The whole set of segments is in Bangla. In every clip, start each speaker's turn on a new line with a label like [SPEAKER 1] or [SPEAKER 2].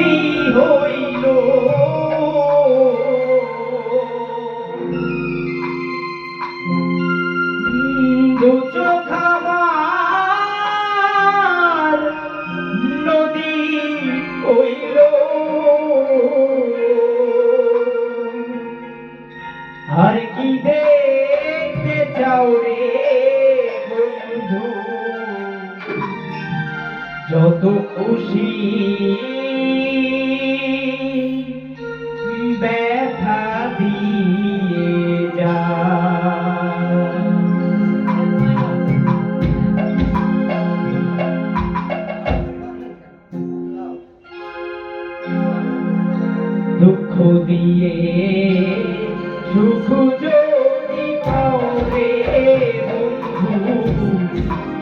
[SPEAKER 1] নদী হইল দু চোখ আমার নদী হইল আর কি দেখতে চাও রে বন্ধু যত খুশি ব্যথা দিয়ে যা দুঃখ দিয়ে সুখ যদি পাও রে বন্ধু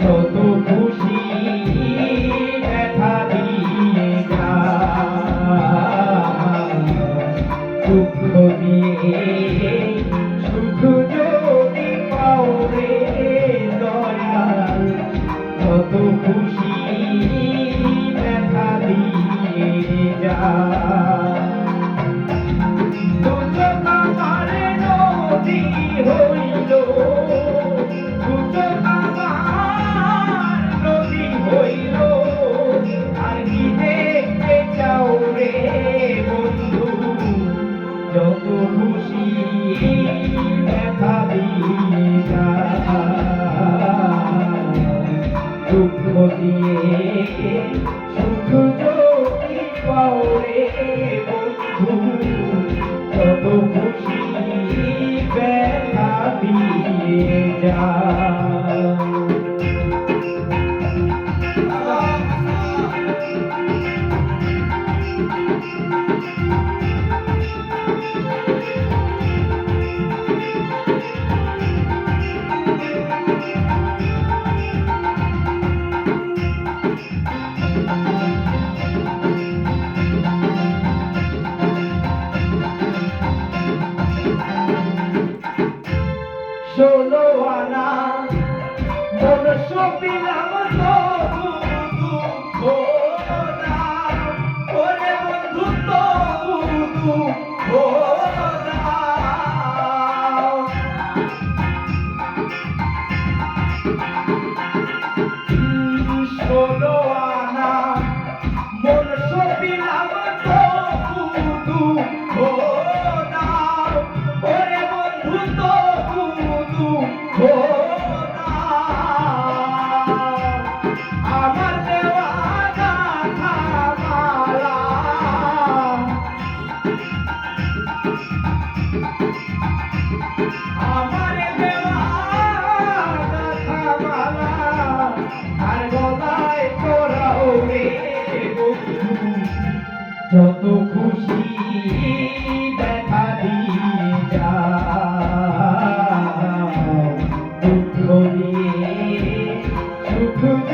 [SPEAKER 1] যত খুশি ব্যথা দিয়ে যা দুঃখ দিয়ে সুখ যদি পাও রে দয়াল যত খুশি ব্যথা দিয়ে যা হইল দুটো আমার নদী হইল আর কি দেখতে চাও রে বন্ধু যত খুশি ব্যথা দিয়ে যা দুঃখ দিয়ে সুখ যদি পাও রে বন্ধু যত খুশি ব্যথা দিয়ে যা ষোলো আনা মন সপিলাম তবু দুঃখ না ওরে বন্ধু তবু দুঃখ না ষোলো আনা মন সপিলাম তবু দুঃখ না ওরে বন্ধু তবু আমার দেওয়া গাথা মালা আমার দেওয়া গাথা মালা আর গলায় তোরাও রে যত খুশি ব্যথা দিয়ে যা দুঃখ দিয়ে সুখ